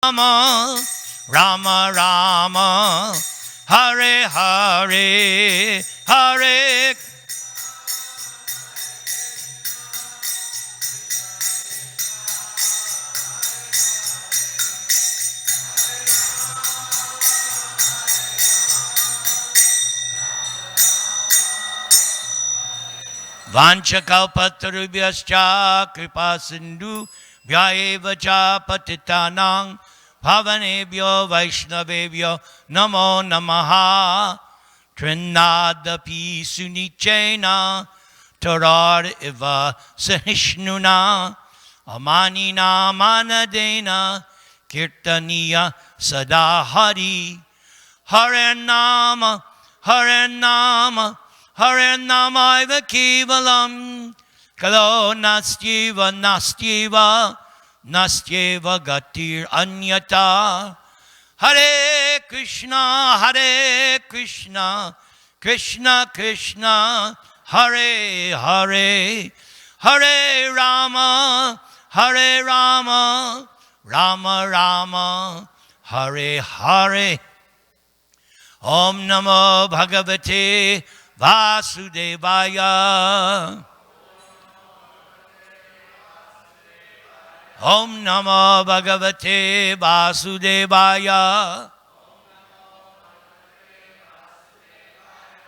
Rama, Rama Rama, Hare Hare, Hare Vanchakalpatarubhyascha kripa sindhu Vyayeva cha patitanang Bhavanebhyo Vaishnavebhyo Namo Namaha Trinadapi Sunichena Tarar Iva Sahishnuna Amanina Manadena Kirtaniya Sadahari Hare Nama Hare Nama Hare Nama Iva Kevalam Kalo Nastyeva Nastyeva Nastyeva Gatir Anyata Hare Krishna Krishna Krishna Hare Hare Hare Rama Rama Rama Hare Hare Om Namo Bhagavate Vasudevaya Om Namo Bhagavate Vasudevaya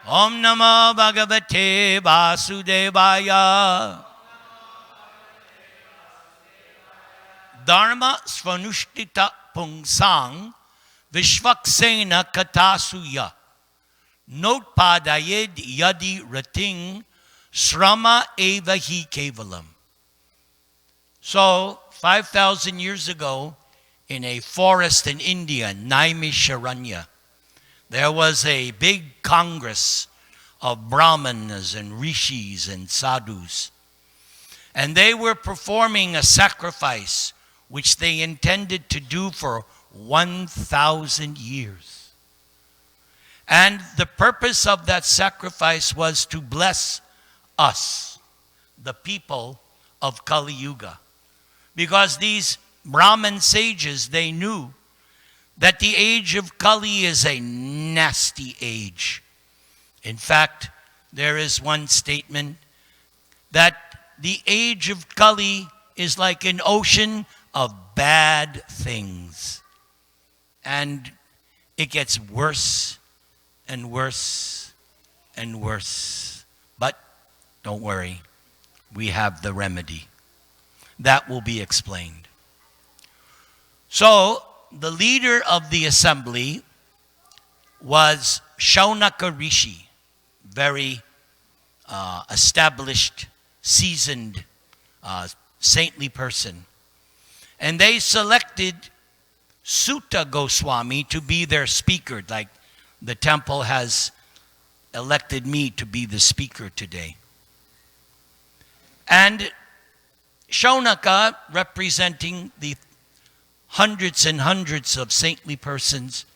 Om Namo Bhagavate Vasudevaya Dharma Svanushtita Pungsang Vishvaksena Katasuya Notpadayed Yadi Rating Srama Eva Hi Kevalam. So, 5,000 years ago, in a forest in India, Naimisharanya, there was a big congress of brahmanas and rishis and sadhus. And they were performing a sacrifice which they intended to do for 1,000 years. And the purpose of that sacrifice was to bless us, the people of Kali Yuga. Because these Brahmin sages, they knew that the age of Kali is a nasty age. In fact, there is one statement that the age of Kali is like an ocean of bad things. And it gets worse and worse and worse. But don't worry, we have the remedy. That will be explained. So, the leader of the assembly was Shaunaka Rishi, very established, seasoned, saintly person. And they selected Sutta Goswami to be their speaker, like the temple has elected me to be the speaker today. And Shaunaka, representing the hundreds and hundreds of saintly persons,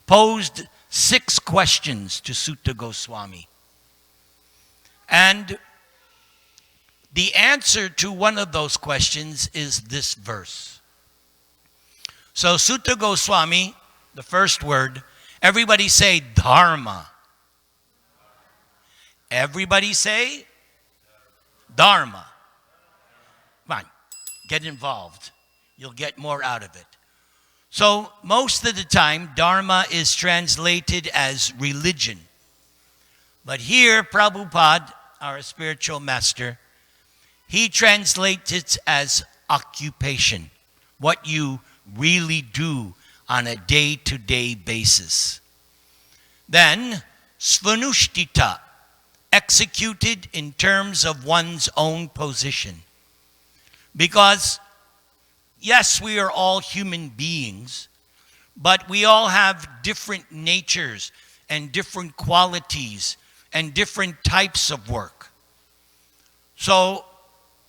posed 6 questions to Sutta Goswami. And the answer to one of those questions is this verse. So Sutta Goswami, the first word, everybody say dharma. Everybody say dharma. Come on, get involved. You'll get more out of it. So most of the time, dharma is translated as religion. But here, Prabhupada, our spiritual master, he translates it as occupation, what you really do on a day-to-day basis. Then, svanushtita, executed in terms of one's own position. Because, yes, we are all human beings, but we all have different natures and different qualities and different types of work. So,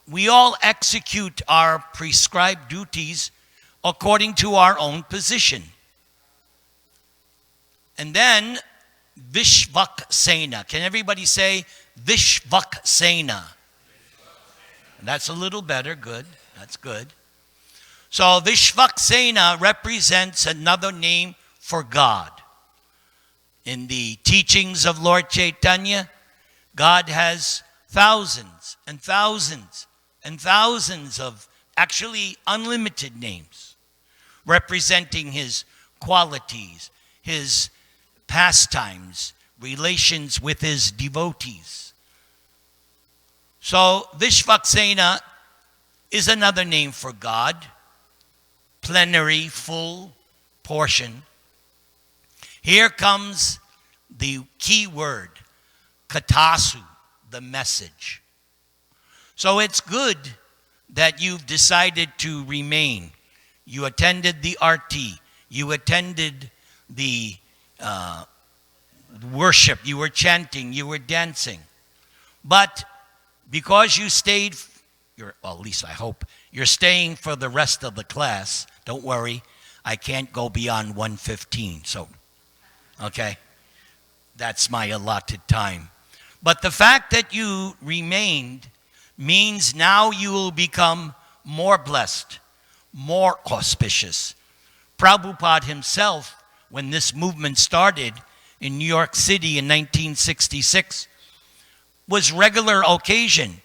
we all execute our prescribed duties according to our own position. And then, Vishvaksena. Can everybody say Vishvaksena? That's a little better. Good. That's good. So Vishvaksena represents another name for God. In the teachings of Lord Chaitanya, God has thousands and thousands and thousands of actually unlimited names representing his qualities, his pastimes, relations with his devotees. So Vishvaksena is another name for God, plenary, full portion. Here comes the key word, katasu, the message. So it's good that you've decided to remain. You attended the RT. You attended the worship. You were chanting. You were dancing. But because you stayed, well, at least I hope, you're staying for the rest of the class. Don't worry. I can't go beyond 1:15. So, okay. That's my allotted time. But the fact that you remained means now you will become more blessed, more auspicious. Prabhupada himself, when this movement started in New York City in 1966, was regular occasion.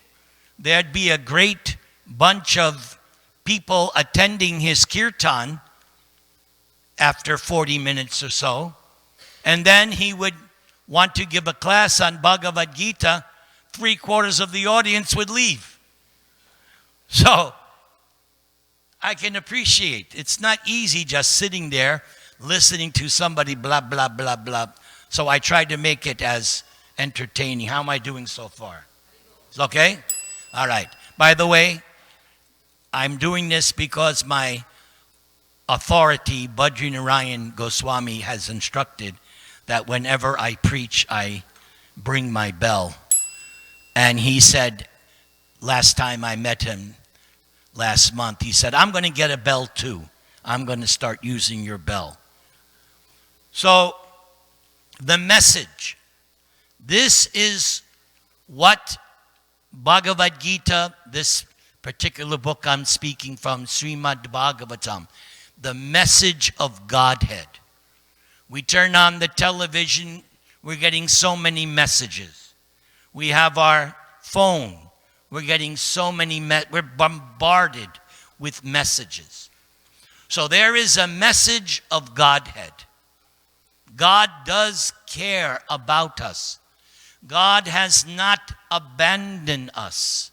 There'd be a great bunch of people attending his kirtan after 40 minutes or so. And then he would want to give a class on Bhagavad Gita. 3/4 of the audience would leave. So I can appreciate it's not easy just sitting there listening to somebody blah, blah, blah, blah. So I tried to make it as entertaining. How am I doing so far? It's okay? All right. By the way, I'm doing this because my authority, Badrinarayan Goswami, has instructed that whenever I preach, I bring my bell. And he said, last time I met him, last month, he said, I'm going to get a bell too. I'm going to start using your bell. So, the message. This is what Bhagavad Gita, this particular book I'm speaking from, Srimad Bhagavatam, the message of Godhead. We turn on the television, we're getting so many messages. We have our phone, we're getting so many, we're bombarded with messages. So there is a message of Godhead. God does care about us. God has not abandoned us.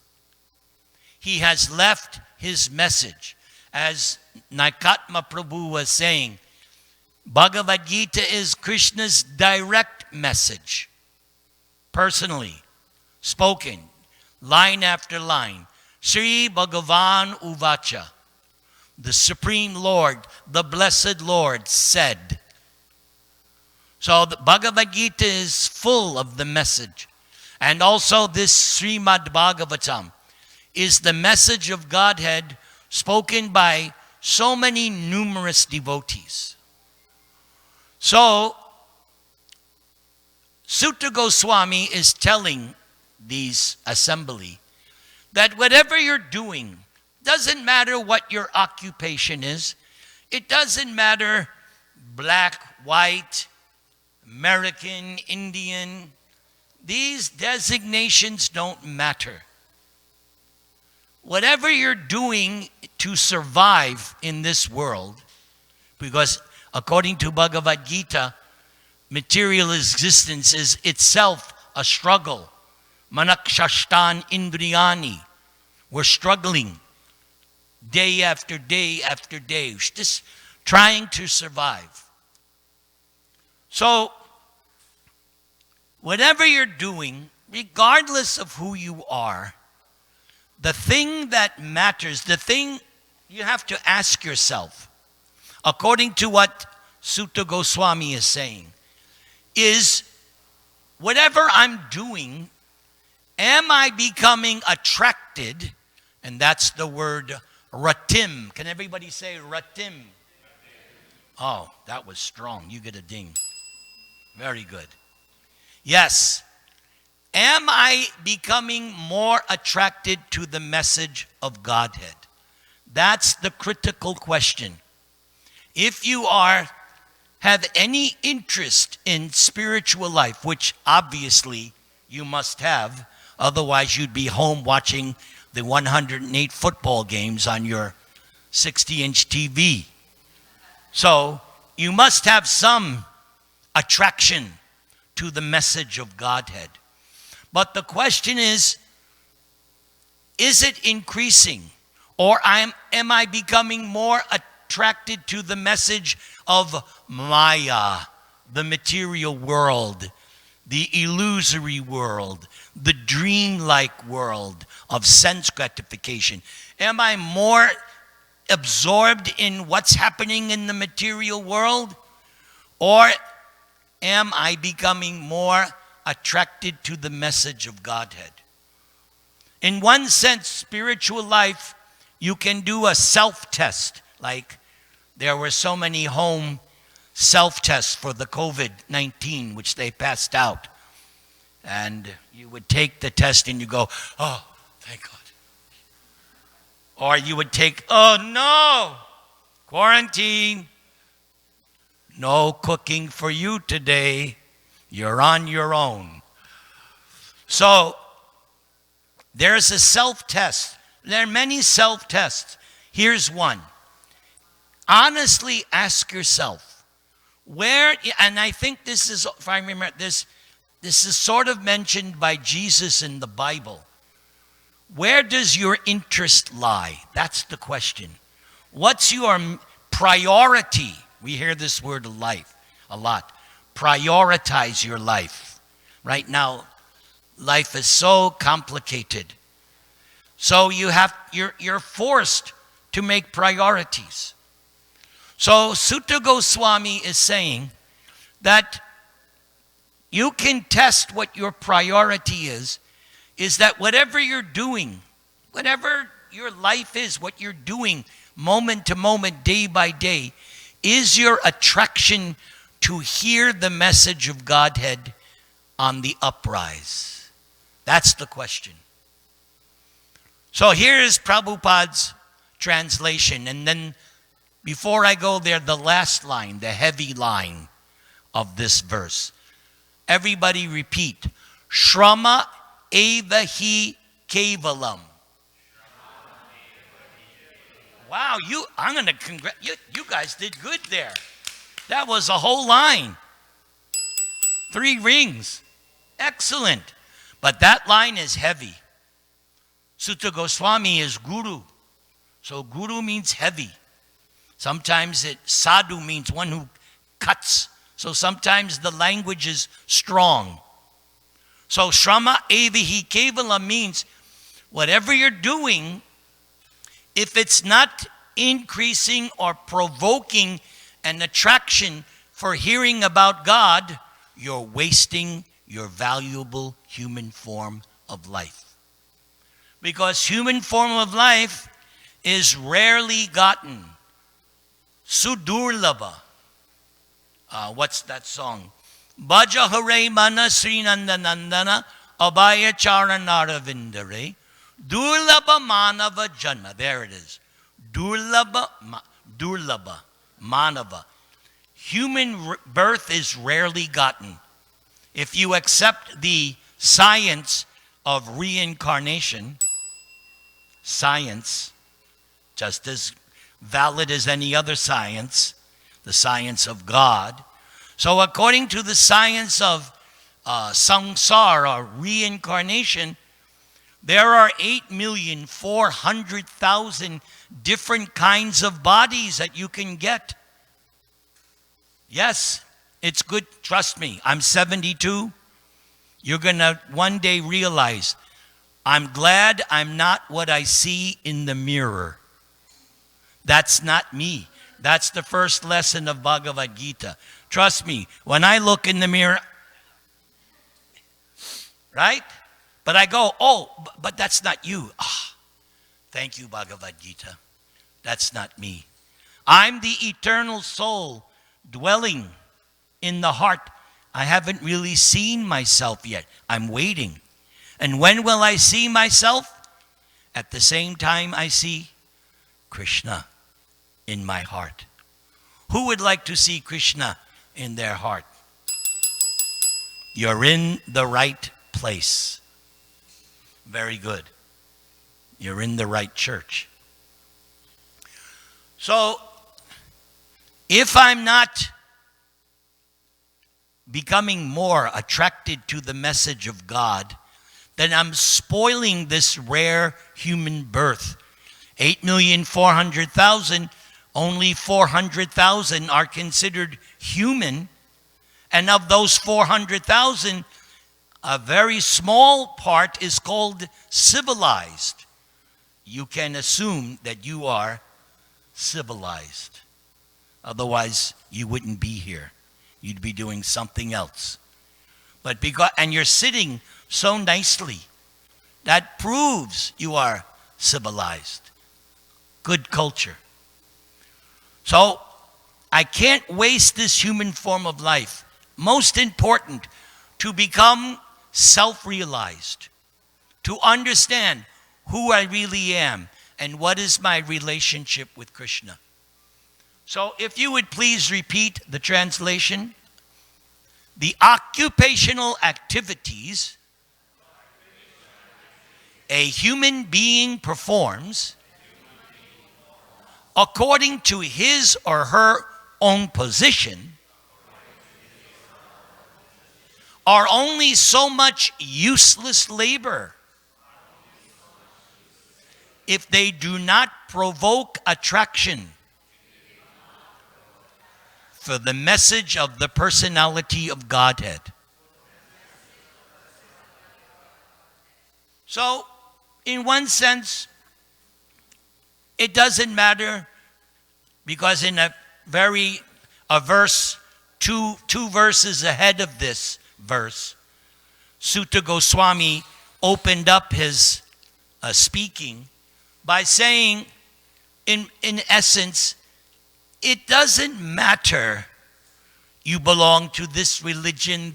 He has left his message. As Naikatma Prabhu was saying, Bhagavad Gita is Krishna's direct message, personally, spoken, line after line. Sri Bhagavan Uvacha, the Supreme Lord, the Blessed Lord said. So the Bhagavad Gita is full of the message. And also this Srimad Bhagavatam is the message of Godhead spoken by so many numerous devotees. So, Sutta Goswami is telling these assembly that whatever you're doing, doesn't matter what your occupation is, it doesn't matter black, white, American, Indian, these designations don't matter. Whatever you're doing to survive in this world, because according to Bhagavad Gita, material existence is itself a struggle. Manakshashtan indriyani. We're struggling day after day after day, just trying to survive. So, whatever you're doing, regardless of who you are, the thing that matters, the thing you have to ask yourself, according to what Sutta Goswami is saying, is whatever I'm doing, am I becoming attracted? And that's the word ratim. Can everybody say ratim? Oh, that was strong. You get a ding. Very good. Yes. Am I becoming more attracted to the message of Godhead? That's the critical question. If you have any interest in spiritual life, which obviously you must have, otherwise you'd be home watching the 108 football games on your 60-inch TV. So you must have some attraction to the message of Godhead. But the question is it increasing? Or am I becoming more attracted to the message of Maya, the material world, the illusory world, the dreamlike world of sense gratification? Am I more absorbed in what's happening in the material world? Or am I becoming more attracted to the message of Godhead? In one sense, spiritual life, you can do a self-test. Like there were so many home self-tests for the COVID-19, which they passed out. And you would take the test and you go, oh, thank God. Or you would take, oh no, quarantine. No cooking for you today. You're on your own. So there's a self-test. There are many self-tests. Here's one. Honestly ask yourself, where, and I think this is, if I remember, this is sort of mentioned by Jesus in the Bible. Where does your interest lie? That's the question. What's your priority? We hear this word life a lot. Prioritize your life. Right now, life is so complicated. So you're forced to make priorities. So Sutta Goswami is saying that you can test what your priority is that whatever you're doing, whatever your life is, what you're doing moment to moment, day by day, is your attraction to hear the message of Godhead on the uprise? That's the question. So here is Prabhupada's translation. And then before I go there, the last line, the heavy line of this verse. Everybody repeat. Shrama eva hi kevalam. Wow, I'm going to you guys did good there. That was a whole line. 3 rings. Excellent. But that line is heavy. Sutta Goswami is guru. So guru means heavy. Sometimes sadhu means one who cuts. So sometimes the language is strong. So Shrama Evihi Kevala means whatever you're doing, if it's not increasing or provoking an attraction for hearing about God, you're wasting your valuable human form of life. Because human form of life is rarely gotten. Sudurlaba. What's that song? Bhaja Hare Mana Sri Nandanandana Abhaya Charanara Vindare Durlaba Manava Janma. There it is. Durlaba Manava. Human birth is rarely gotten. If you accept the science of reincarnation, science, just as valid as any other science, the science of God. So according to the science of samsara, or reincarnation, there are 8,400,000 different kinds of bodies that you can get. Yes, it's good. Trust me, I'm 72. You're going to one day realize, I'm glad I'm not what I see in the mirror. That's not me. That's the first lesson of Bhagavad Gita. Trust me, when I look in the mirror, right? But I go, oh, but that's not you. Thank you, Bhagavad Gita. That's not me. I'm the eternal soul dwelling in the heart. I haven't really seen myself yet. I'm waiting. And when will I see myself? At the same time I see Krishna in my heart. Who would like to see Krishna in their heart? You're in the right place. Very good. You're in the right church. So, if I'm not becoming more attracted to the message of God, then I'm spoiling this rare human birth. 8,400,000, only 400,000 are considered human. And of those 400,000, a very small part is called civilized. You can assume that you are civilized. Otherwise, you wouldn't be here. You'd be doing something else. And you're sitting so nicely. That proves you are civilized. Good culture. So, I can't waste this human form of life. Most important, to become self-realized. To understand who I really am and what is my relationship with Krishna. So, if you would please repeat the translation. The occupational activities a human being performs according to his or her own position are only so much useless labor if they do not provoke attraction for the message of the personality of Godhead. So, in one sense, it doesn't matter, because in a verse, two verses ahead of this verse, Sutta Goswami opened up his speaking by saying, in essence, it doesn't matter you belong to this religion,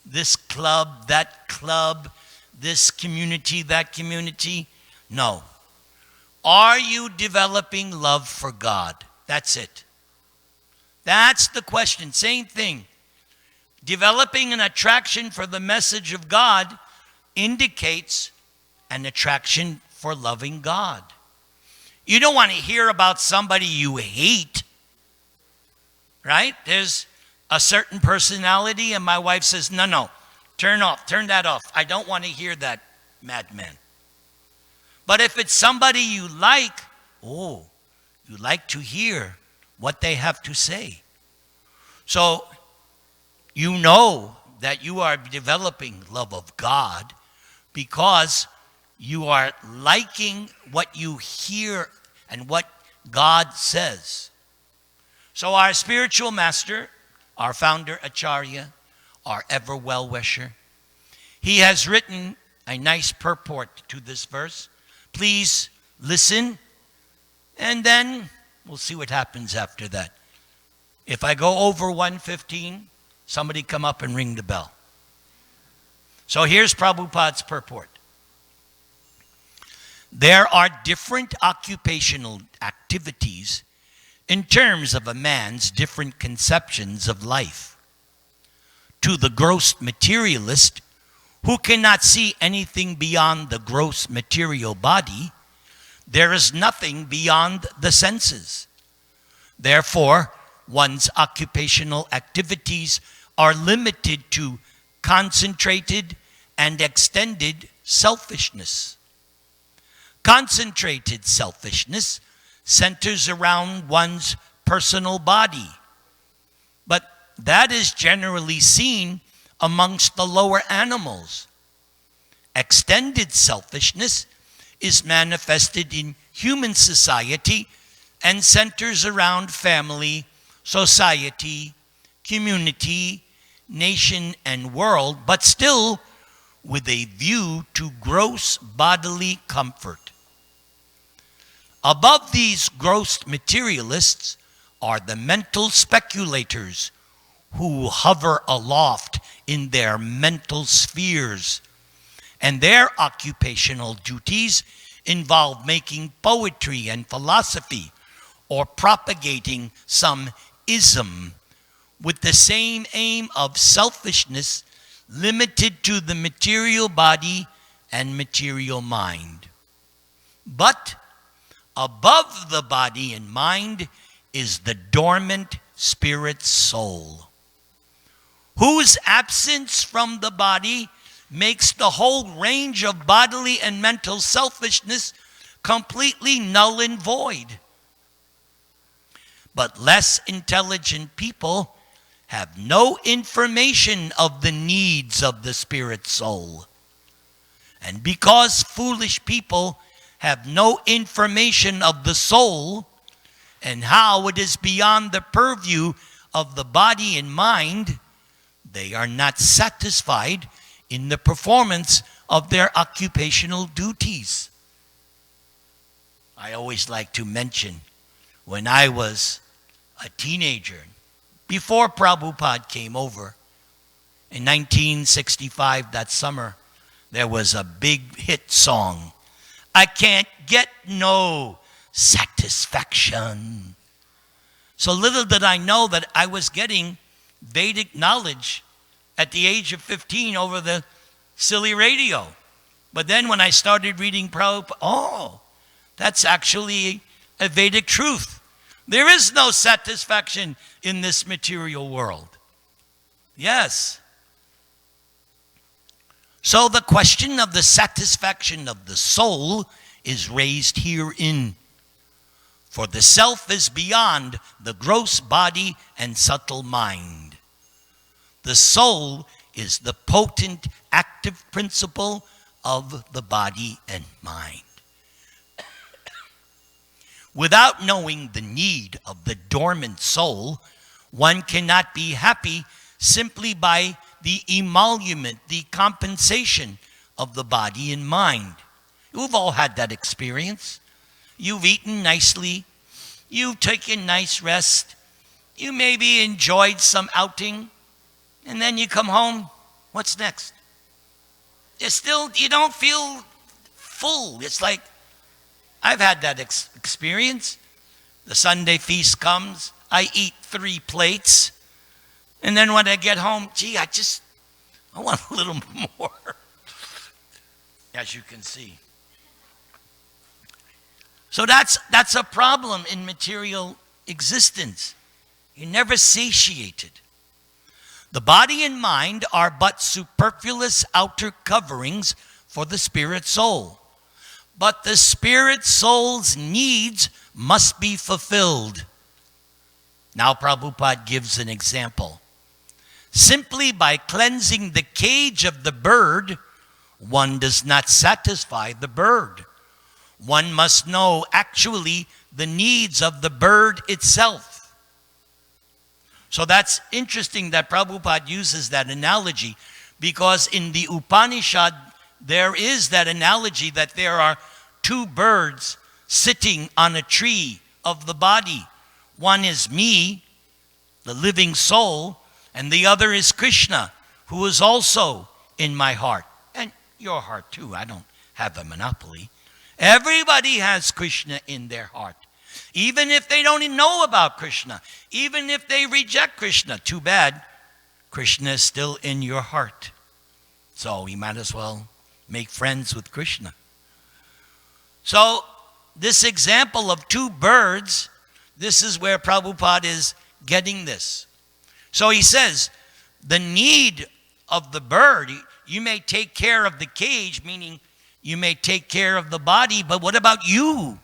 this club, that club, this community, that community. No. Are you developing love for God? That's it. That's the question. Same thing. Developing an attraction for the message of God indicates an attraction for loving God. You don't want to hear about somebody you hate, right? There's a certain personality and my wife says, no, turn that off. I don't want to hear that madman. But if it's somebody you like, you like to hear what they have to say. So you know that you are developing love of God because you are liking what you hear and what God says. So our spiritual master, our founder Acharya, our ever well-wisher, he has written a nice purport to this verse. Please listen, and then we'll see what happens after that. If I go over 1:15, somebody come up and ring the bell. So here's Prabhupada's purport. There are different occupational activities in terms of a man's different conceptions of life. To the gross materialist, who cannot see anything beyond the gross material body, there is nothing beyond the senses. Therefore, one's occupational activities are limited to concentrated and extended selfishness. Concentrated selfishness centers around one's personal body, but that is generally seen amongst the lower animals. Extended selfishness is manifested in human society and centers around family, society, community, nation, and world, but still with a view to gross bodily comfort. Above these gross materialists are the mental speculators who hover aloft in their mental spheres, and their occupational duties involve making poetry and philosophy or propagating some ism with the same aim of selfishness limited to the material body and material mind. But above the body and mind is the dormant spirit soul, whose absence from the body makes the whole range of bodily and mental selfishness completely null and void. But less intelligent people have no information of the needs of the spirit soul. And because foolish people have no information of the soul and how it is beyond the purview of the body and mind, they are not satisfied in the performance of their occupational duties. I always like to mention when I was a teenager, before Prabhupada came over, in 1965, that summer, there was a big hit song, I can't get no satisfaction. So little did I know that I was getting Vedic knowledge at the age of 15 over the silly radio. But then when I started reading Prabhupada, oh, that's actually a Vedic truth. There is no satisfaction in this material world. Yes. So the question of the satisfaction of the soul is raised herein. For the self is beyond the gross body and subtle mind. The soul is the potent active principle of the body and mind. Without knowing the need of the dormant soul, one cannot be happy simply by the emolument, the compensation of the body and mind. You've all had that experience. You've eaten nicely. You've taken nice rest. You maybe enjoyed some outing. And then you come home. What's next? You don't feel full. It's like, I've had that experience. The Sunday feast comes. I eat 3 plates. And then when I get home, I want a little more. As you can see. So that's a problem in material existence. You're never satiated. The body and mind are but superfluous outer coverings for the spirit soul. But the spirit soul's needs must be fulfilled. Now Prabhupada gives an example. Simply by cleansing the cage of the bird, one does not satisfy the bird. One must know actually the needs of the bird itself. So that's interesting that Prabhupada uses that analogy, because in the Upanishad there is that analogy that there are 2 birds sitting on a tree of the body. One is me, the living soul, and the other is Krishna, who is also in my heart. And your heart too. I don't have a monopoly. Everybody has Krishna in their heart. Even if they don't even know about Krishna. Even if they reject Krishna. Too bad. Krishna is still in your heart. So you might as well make friends with Krishna. So this example of 2 birds, this is where Prabhupada is getting this. So he says, the need of the bird, you may take care of the cage, meaning you may take care of the body, but what about you?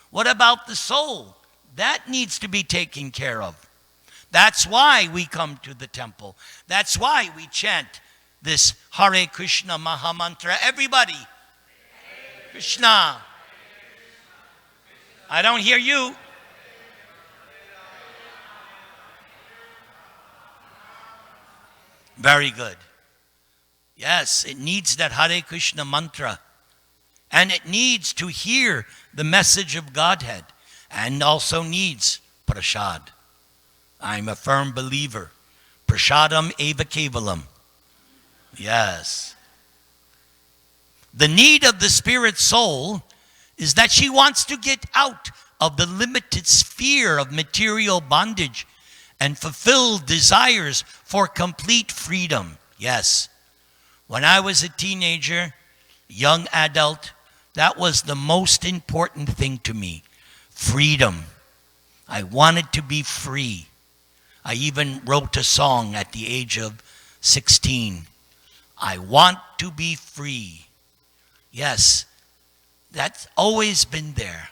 What about the soul? That needs to be taken care of. That's why we come to the temple. That's why we chant this Hare Krishna Maha Mantra. Everybody. Krishna. I don't hear you. Very good. Yes, it needs that Hare Krishna mantra. And it needs to hear the message of Godhead. And also needs prasad. I'm a firm believer. Prasadam eva kevalam. Yes. The need of the spirit soul is that she wants to get out of the limited sphere of material bondage and fulfill desires for complete freedom. Yes, when I was a teenager, young adult, that was the most important thing to me. Freedom. I wanted to be free. I even wrote a song at the age of 16. I want to be free. Yes, that's always been there.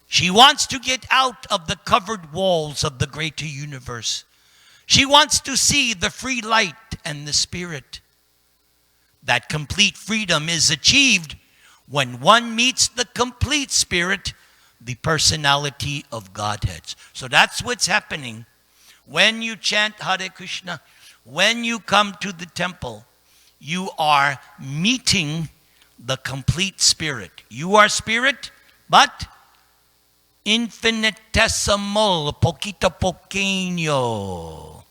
She wants to get out of the covered walls of the greater universe. She wants to see the free light and the spirit. That complete freedom is achieved when one meets the complete spirit, the personality of Godhead. So that's what's happening when you chant Hare Krishna. When you come to the temple, you are meeting the complete spirit. You are spirit, but infinitesimal, poquito poqueño.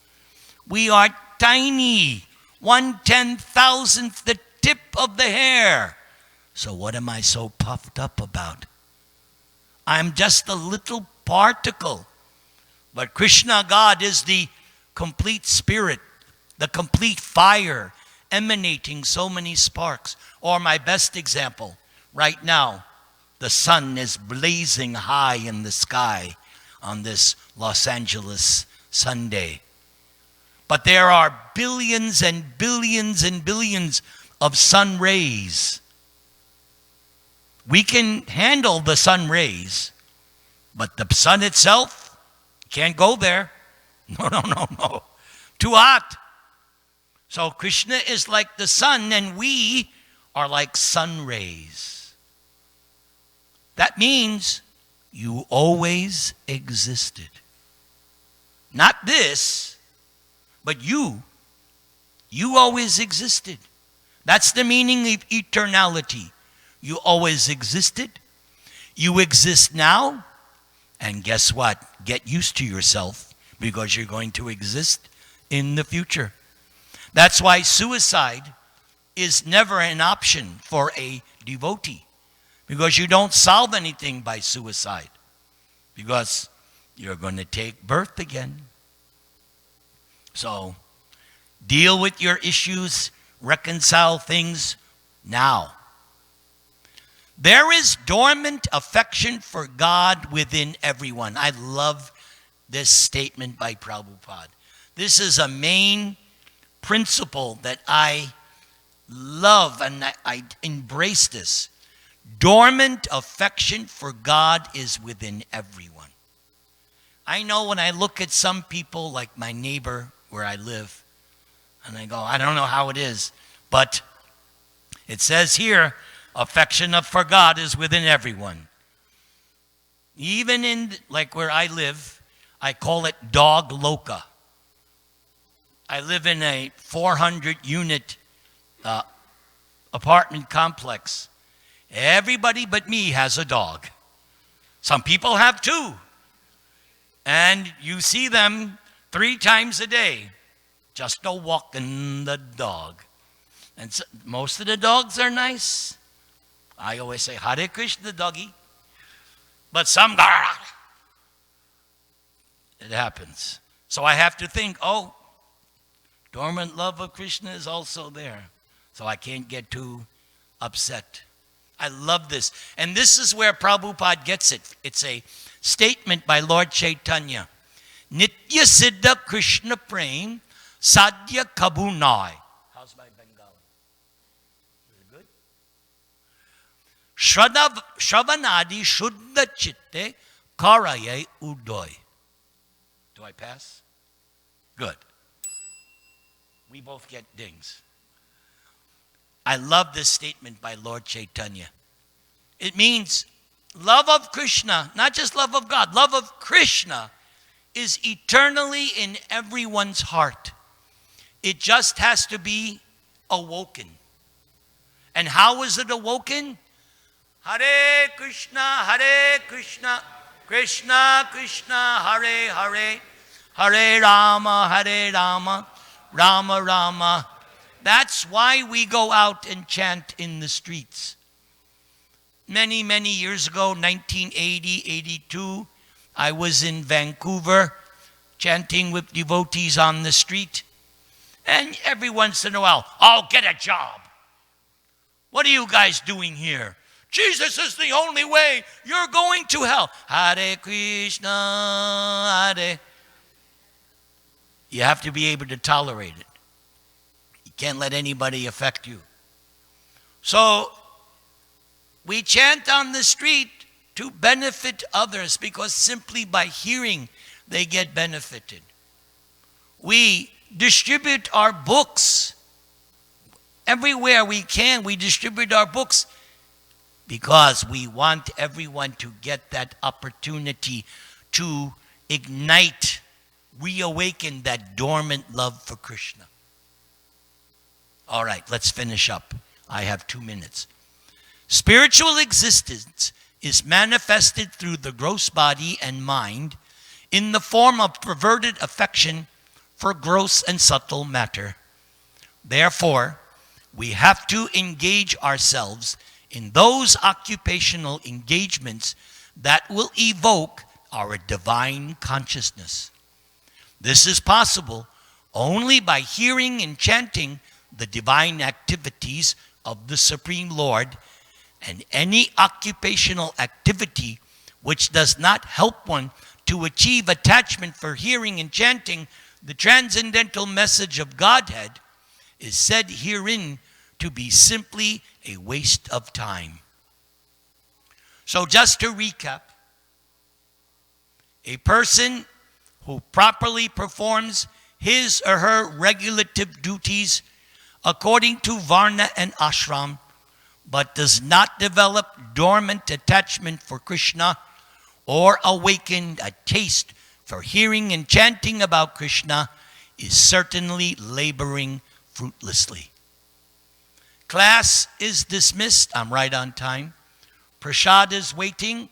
We are tiny, 1/10,000th the tip of the hair. So what am I so puffed up about? I'm just a little particle. But Krishna, God, is the complete spirit, the complete fire, emanating so many sparks. Or my best example, right now, the sun is blazing high in the sky on this Los Angeles Sunday. But there are billions and billions and billions of sun rays. We can handle the sun rays, but the sun itself can't go there. No. Too hot. So Krishna is like the sun, and we are like sun rays. That means you always existed. Not this, but you. You always existed. That's the meaning of eternality. You always existed. You exist now. And guess what? Get used to yourself, because you're going to exist in the future. That's why suicide is never an option for a devotee, because you don't solve anything by suicide, because you're going to take birth again. So deal with your issues, reconcile things now. There is dormant affection for God within everyone. I love this statement by Prabhupada. This is a main principle that I love, and I embrace this. Dormant affection for God is within everyone. I know when I look at some people, like my neighbor where I live, and I go, I don't know how it is, but it says here, affection for God is within everyone. Even in, like where I live, I call it dog loca. I live in a 400-unit apartment complex. Everybody but me has a dog. Some people have two. And you see them 3 times a day, just a walking the dog. And so, most of the dogs are nice. I always say, Hare Krishna, doggy. But some, it happens. So I have to think, dormant love of Krishna is also there. So I can't get too upset. I love this. And this is where Prabhupada gets it. It's a statement by Lord Chaitanya. Nitya Siddha Krishna Prem Sadhya Kabunai. How's my Bengali? Is it good? Shravanadi Shuddha Chitte Karaye Udoy. Do I pass? Good. We both get dings. I love this statement by Lord Chaitanya. It means love of Krishna, not just love of God, love of Krishna is eternally in everyone's heart. It just has to be awoken. And how is it awoken? Hare Krishna, Krishna Krishna, Hare Hare, Hare Rama, Rama Rama. That's why we go out and chant in the streets. Many, many years ago, 1980, 82, I was in Vancouver chanting with devotees on the street. And every once in a while, I'll get a job. What are you guys doing here? Jesus is the only way. You're going to hell. Hare Krishna, Hare. You have to be able to tolerate it. You can't let anybody affect you. So we chant on the street to benefit others, because simply by hearing they get benefited. We distribute our books. Everywhere we can, we distribute our books because we want everyone to get that opportunity to ignite, reawaken that dormant love for Krishna. All right, let's finish up. I have 2 minutes. Spiritual existence is manifested through the gross body and mind in the form of perverted affection for gross and subtle matter. Therefore, we have to engage ourselves in those occupational engagements that will evoke our divine consciousness. This is possible only by hearing and chanting the divine activities of the Supreme Lord, and any occupational activity which does not help one to achieve attachment for hearing and chanting the transcendental message of Godhead is said herein to be simply a waste of time. So just to recap, a person who properly performs his or her regulative duties according to Varna and Ashram, but does not develop dormant attachment for Krishna or awaken a taste for hearing and chanting about Krishna, is certainly laboring fruitlessly. Class is dismissed. I'm right on time. Prashad is waiting.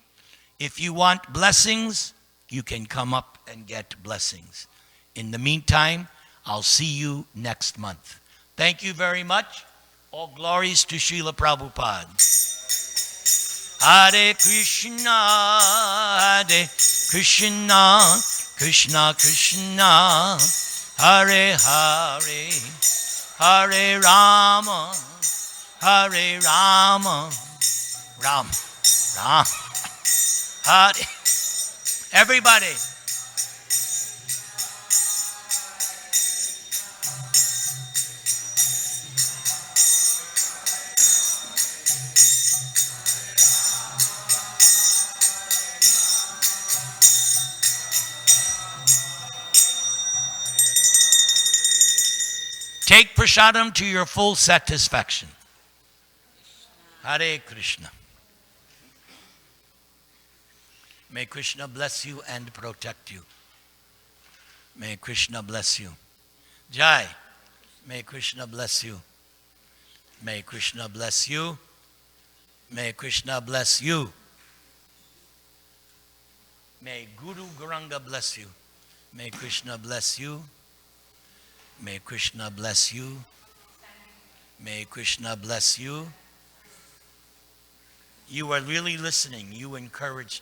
If you want blessings, you can come up and get blessings. In the meantime, I'll see you next month. Thank you very much. All glories to Srila Prabhupada. Hare Krishna, Hare Krishna, Krishna Krishna, Hare Hare, Hare Rama, Hare Rama, Ram, Ram, Hare. Everybody. Take prasadam to your full satisfaction. Hare Krishna. May Krishna bless you and protect you. May Krishna bless you. Jai. May Krishna bless you. May Krishna bless you. May Krishna bless you. May Guru Gauranga bless you. May Krishna bless you. May Krishna bless you. May Krishna bless you. You are really listening. You encouraged